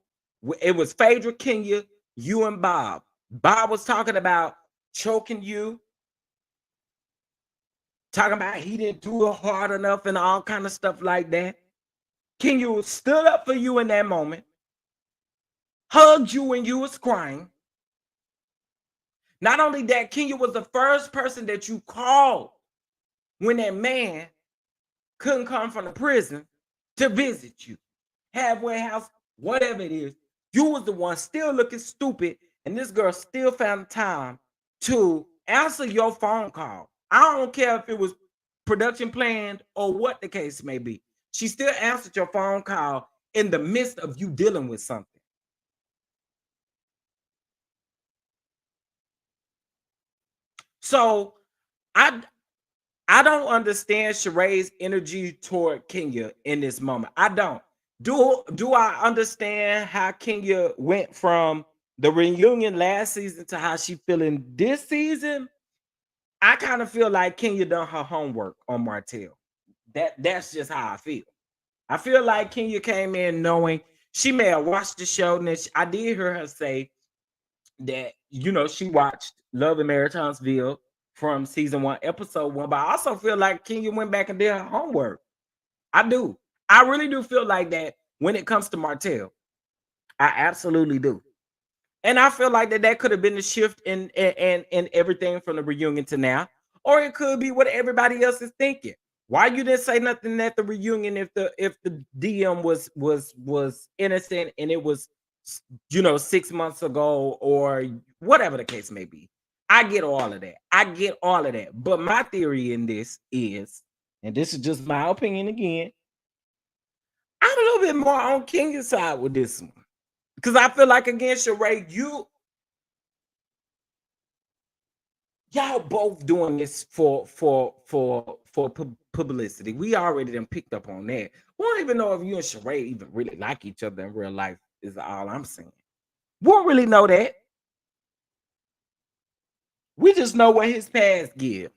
A: It was Phaedra, Kenya, you and Bob. Bob was talking about choking you, talking about he didn't do it hard enough and all kind of stuff like that. Kenya stood up for you in that moment, hugged you when you was crying. Not only that, Kenya was the first person that you called when that man couldn't come from the prison to visit you. Halfway house, whatever it is. You was the one still looking stupid, and this girl still found time to answer your phone call. I don't care if it was production planned or what the case may be. She still answered your phone call in the midst of you dealing with something. So I don't understand Sheree's energy toward Kenya in this moment. I don't. Do I understand how Kenya went from the reunion last season to how she feeling this season? I kind of feel like Kenya done her homework on Martel. That's just how I feel. I feel like Kenya came in knowing she may have watched the show, and I did hear her say that she watched Love and Marriage Huntsville from season 1, episode 1, but I also feel like Kenya went back and did her homework. I do. I really do feel like that when it comes to Martel. I absolutely do. And I feel like that could have been the shift in everything from the reunion to now, or it could be what everybody else is thinking. Why you didn't say nothing at the reunion if the DM was innocent and it was 6 months ago or whatever the case may be? I get all of that. I get all of that. But my theory in this is, and this is just my opinion again, I'm a little bit more on Kenya's side with this one. Because I feel like against Sheree, y'all both doing this for publicity. We already done picked up on that. We don't even know if you and Sheree even really like each other in real life, is all I'm saying. We don't really know that. We just know what his past give.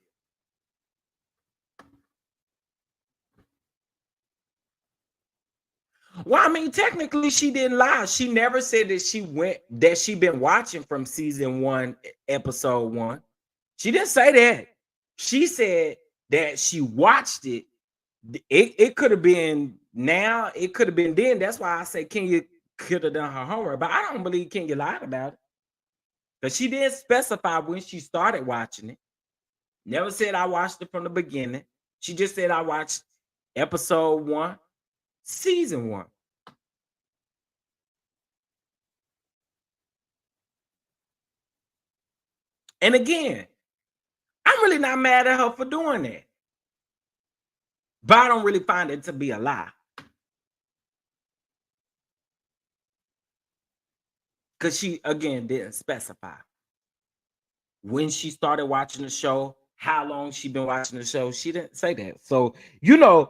A: Well, I mean, technically, she didn't lie. She never said that she been watching from season 1, episode 1. She didn't say that. She said that she watched it, it could have been now, it could have been then. That's why I say Kenya could have done her homework, but I don't believe Kenya lied about it because she did specify when she started watching it. Never said I watched it from the beginning. She just said I watched episode 1, season 1. And again, I'm really not mad at her for doing that, but I don't really find it to be a lie because she again didn't specify when she started watching the show, how long she been watching the show. She didn't say that. So can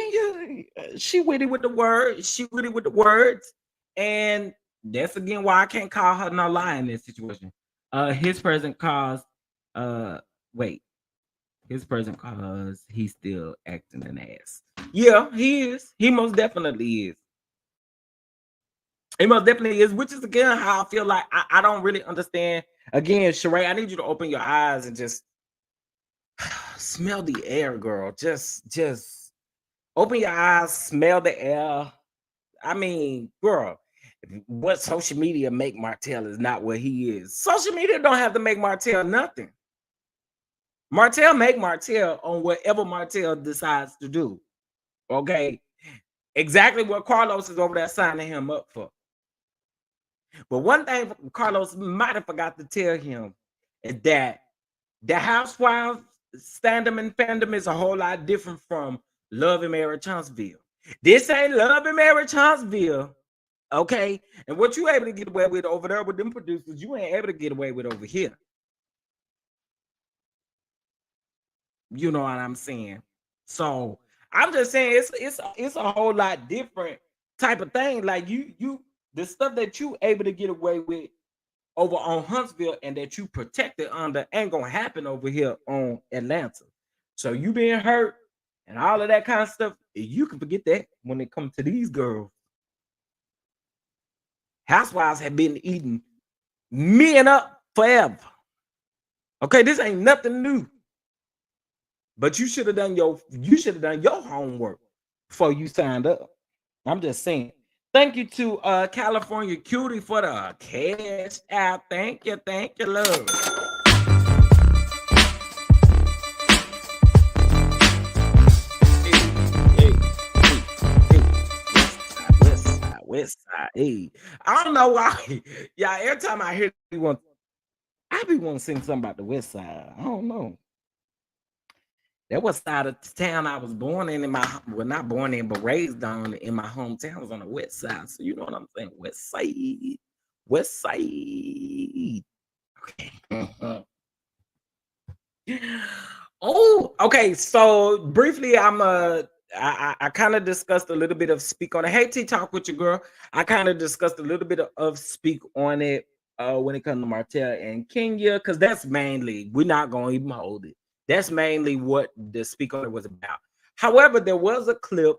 A: you she witty with the words. She witty with the words, and that's again why I can't call her no lie in this situation. His present cause, uh, wait, his present cause he's still acting an ass. Yeah, he is. He most definitely is. It most definitely is, which is again how I feel like I don't really understand. Again, Sheree, I need you to open your eyes and just smell the air, girl. Just open your eyes, smell the air. I mean, girl, what social media make Martel is not what he is. Social media don't have to make Martel nothing. Martel make Martel on whatever Martel decides to do. Okay. Exactly what Carlos is over there signing him up for. But one thing Carlos might have forgot to tell him is that the Housewives stand-up and fandom is a whole lot different from Love and Marriage Huntsville. This ain't Love and Marriage Huntsville, okay? And what you able to get away with over there with them producers, you ain't able to get away with over here. You know what I'm saying? So I'm just saying it's a whole lot different type of thing. Like the stuff that you able to get away with over on Huntsville and that you protected under ain't gonna happen over here on Atlanta. So you being hurt and all of that kind of stuff, you can forget that when it comes to these girls. Housewives have been eating men up forever. Okay, this ain't nothing new. But you should have done your homework before you signed up. I'm just saying. Thank you to California Cutie for the cash out. Thank you, love. West side. Hey, I don't know why. Yeah, every time I hear one, I be want to sing something about the West Side. I don't know. That was side of town I was born in not born in, but raised on in my hometown was on the west side. So you know what I'm saying? West side. West side. Okay. Oh, okay. So briefly, I kind of discussed a little bit of speak on it. Hey, T talk with your girl. I kind of discussed a little bit of speak on it when it comes to Martel and Kenya, because that's mainly we're not gonna even hold it. That's mainly what the speak on it was about. However, there was a clip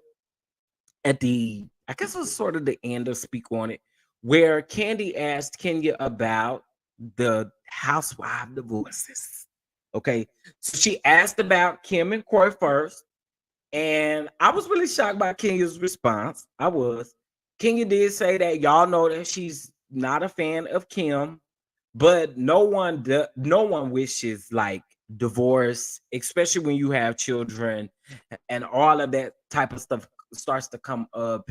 A: at I guess it was sort of the end of speak on it, where Kandi asked Kenya about the housewife divorces. Okay, so she asked about Kim and Corey first, and I was really shocked by Kenya's response. I was. Kenya did say that y'all know that she's not a fan of Kim, but no one wishes like divorce, especially when you have children and all of that type of stuff starts to come up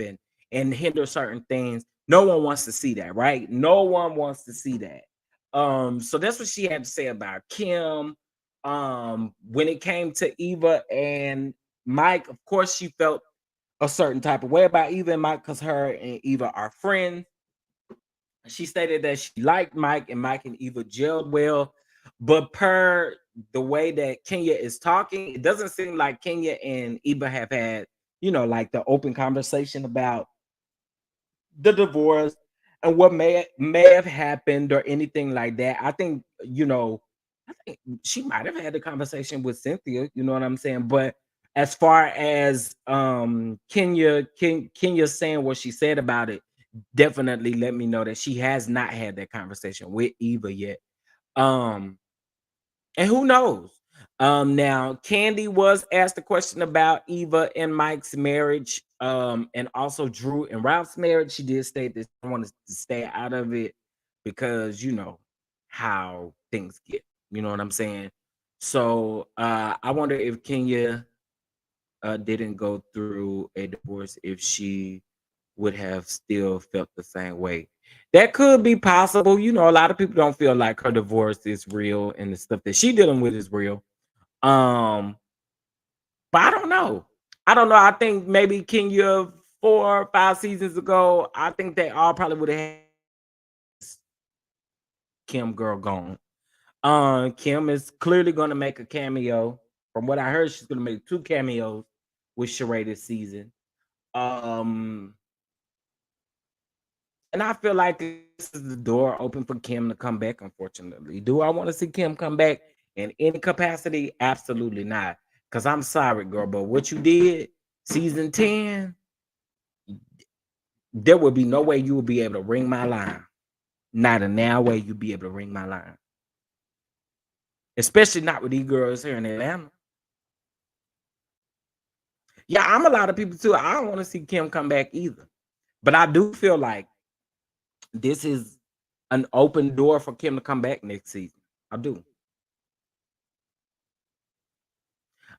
A: and hinder certain things. No one wants to see that, right? No one wants to see that. So that's what she had to say about Kim. When it came to Eva and Mike, of course she felt a certain type of way about Eva and Mike because her and Eva are friends. She stated that she liked Mike and Mike and Eva gelled well, but per the way that Kenya is talking, it doesn't seem like Kenya and Eva have had, like the open conversation about the divorce and what may have happened or anything like that. I think, I think she might have had a conversation with Cynthia, you know what I'm saying? But as far as Kenya saying what she said about it, definitely let me know that she has not had that conversation with Eva yet. And who knows? Now Candy was asked a question about Eva and Mike's marriage, and also Drew and Ralph's marriage. She did state that she wanted to stay out of it because you know how things get. You know what I'm saying? So I wonder if Kenya didn't go through a divorce, if she would have still felt the same way. That could be possible. You know, a lot of people don't feel like her divorce is real and the stuff that she dealing with is real. Um, but I don't know. I don't know. I think maybe Kenya 4 or 5 seasons ago, I think they all probably would have had Kim girl gone. Kim is clearly gonna make a cameo. From what I heard, she's gonna make 2 cameos with Sheree this season. Um, and I feel like this is the door open for Kim to come back, unfortunately. Do I want to see Kim come back in any capacity? Absolutely not. Because I'm sorry, girl, but what you did, season 10, there would be no way you would be able to ring my line. Not a now way you'd be able to ring my line. Especially not with these girls here in Atlanta. Yeah, I'm a lot of people too. I don't want to see Kim come back either. But I do feel like this is an open door for Kim to come back next season. I do.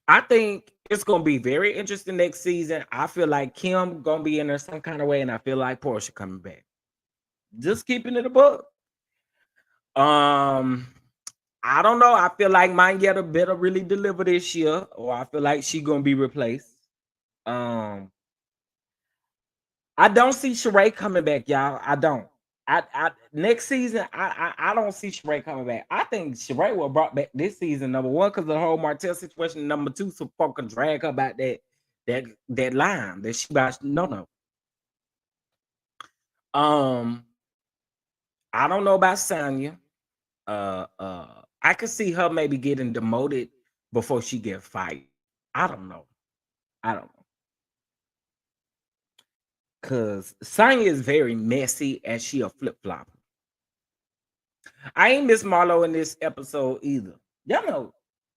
A: I think it's gonna be very interesting next season. I feel like Kim gonna be in there some kind of way, and I feel like Portia coming back. Just keeping it a book. Um, I don't know. I feel like Mangetta better really deliver this year, or I feel like she gonna be replaced. Um, I don't see Sheree coming back, y'all. I don't. I next season, I don't see Sheree coming back. I think Sheree was brought back this season, number one, because of the whole Martel situation. Number two, so fucking drag her about that line that she about no. Um, I don't know about Sanya. I could see her maybe getting demoted before she get fired. I don't know. I don't know. Cause Sanya is very messy and she a flip flopper. I ain't miss Marlo in this episode either. Y'all know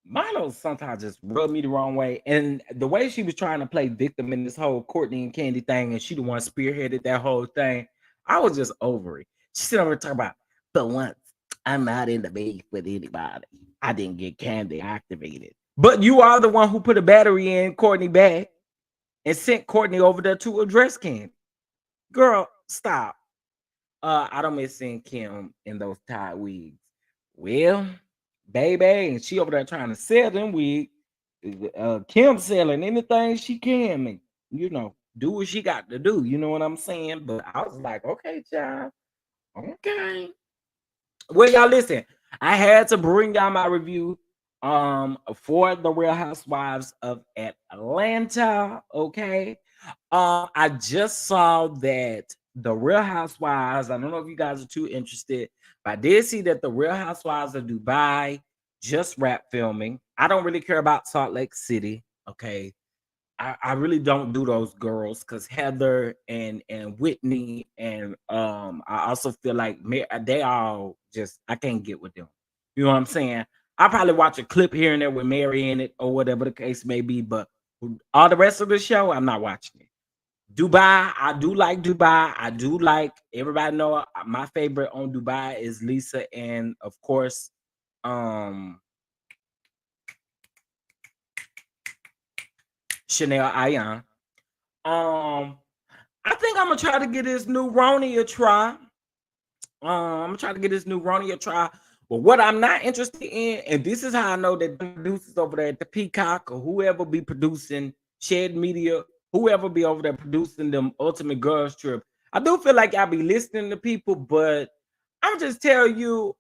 A: Marlo sometimes just rubbed me the wrong way. And the way she was trying to play victim in this whole Courtney and Candy thing, and she the one spearheaded that whole thing, I was just over it. She said over talking about, but once I'm not in the beef with anybody. I didn't get Candy activated. But you are the one who put a battery in Courtney bag and sent Courtney over there to address Candy. Girl, stop. I don't miss seeing Kim in those tied wigs. Well, baby, and she over there trying to sell them wigs. Kim selling anything she can, and you know, do what she got to do. You know what I'm saying? But I was like, okay, child, okay. Well, y'all listen. I had to bring y'all my review for the Real Housewives of Atlanta. Okay. I just saw that the Real Housewives. I don't know if you guys are too interested, but I did see that the Real Housewives of Dubai just wrapped filming. I don't really care about Salt Lake City. Okay. I really don't do those girls because Heather and Whitney and I also feel like they all just I can't get with them. You know what I'm saying? I probably watch a clip here and there with Mary in it or whatever the case may be, but all the rest of the show, I'm not watching it. Dubai, I do like Dubai. I do like everybody know my favorite on Dubai is Lisa and of course Chanel Ayan. Um I think I'm gonna try to get this new Roni a try. I'm gonna try to get this new Roni a try. But what I'm not interested in, and this is how I know that the producers over there at the Peacock or whoever be producing Shed Media, whoever be over there producing them Ultimate Girls Trip. I do feel like I be listening to people, but I'm just tell you,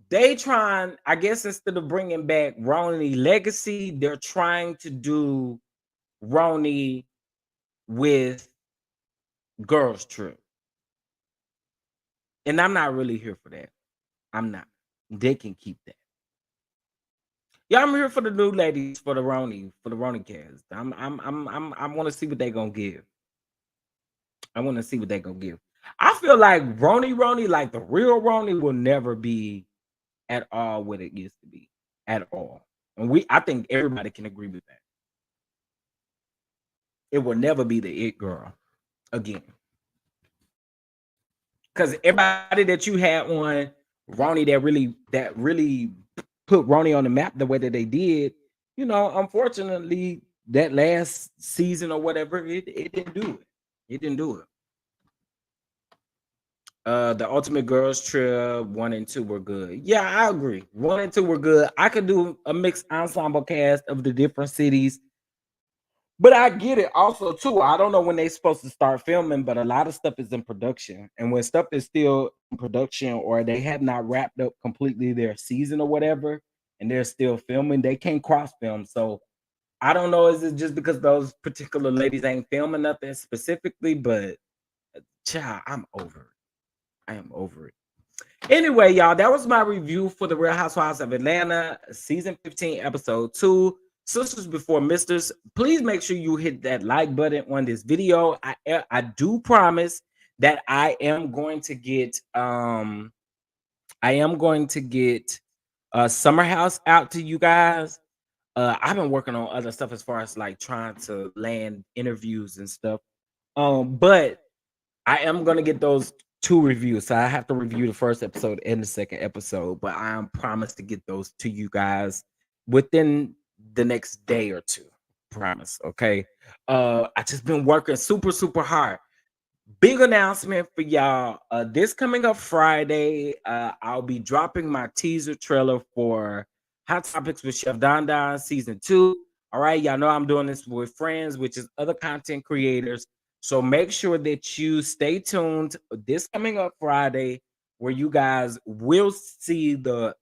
A: they trying. I guess instead of bringing back Roni Legacy, they're trying to do Roni with Girls Trip. And I'm not really here for that. I'm not. They can keep that. Yeah, I'm here for the new ladies for the Roni cast. I want to see what they gonna give. I want to see what they gonna give. I feel like Roni, like the real Roni, will never be at all what it used to be. at all. And I think everybody can agree with that. It will never be the it girl again. Because everybody that you had on Ronnie that really put Ronnie on the map the way that they did, unfortunately, that last season or whatever, it didn't do it. It didn't do it. The Ultimate Girls Trip 1 and 2 were good. Yeah, I agree. 1 and 2 were good. I could do a mixed ensemble cast of the different cities. But I get it also too. I don't know when they're supposed to start filming, but a lot of stuff is in production. And when stuff is still in production or they have not wrapped up completely their season or whatever, and they're still filming, they can't cross film. So I don't know. Is it just because those particular ladies ain't filming nothing specifically? But child, I'm over it. I am over it. Anyway, y'all, that was my review for the Real Housewives of Atlanta, season 15, episode 2. Sisters Before Misters. Please make sure you hit that like button on this video. I do promise that I am going to get Summer House out to you guys. I've been working on other stuff as far as like trying to land interviews and stuff. But I am gonna get those 2 reviews. So I have to review the first episode and the second episode, but I am promised to get those to you guys within the next day or 2. Promise. Okay. I just been working super, super hard. Big announcement for y'all. This coming up Friday, I'll be dropping my teaser trailer for Hot Topics with Chef Don Don season 2. All right, y'all know I'm doing this with friends, which is other content creators. So make sure that you stay tuned this coming up Friday, where you guys will see the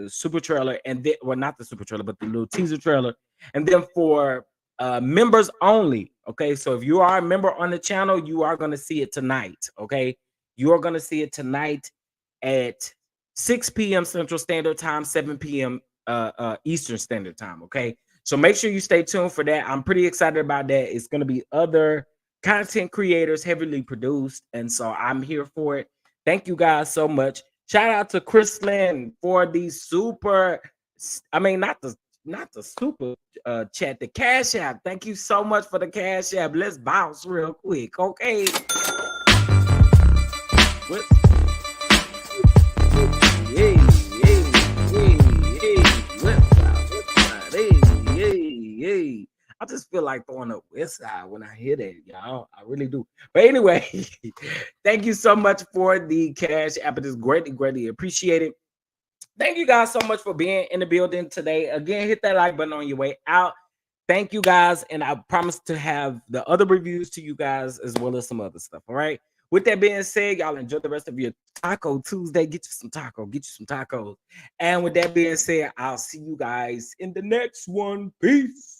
A: super trailer and then, well, not the super trailer, but the little teaser trailer. And then for members only. Okay, so if you are a member on the channel, you are going to see it tonight. Okay, you are going to see it tonight at 6 p.m. Central Standard Time, 7 p.m. Eastern Standard Time. Okay, so make sure you stay tuned for that. I'm pretty excited about that. It's going to be other content creators, heavily produced, and so I'm here for it. Thank you guys so much. Shout out to Chris Lynn for the super. I mean, not the super chat, the cash app. Thank you so much for the cash app. Let's bounce real quick, okay? What? Hey, hey. I just feel like throwing up West Side when I hear that, y'all. I really do. But anyway, thank you so much for the cash app. It is greatly, greatly appreciated. Thank you guys so much for being in the building today. Again, hit that like button on your way out. Thank you guys. And I promise to have the other reviews to you guys as well as some other stuff. All right. With that being said, y'all enjoy the rest of your Taco Tuesday. Get you some tacos. And with that being said, I'll see you guys in the next one. Peace.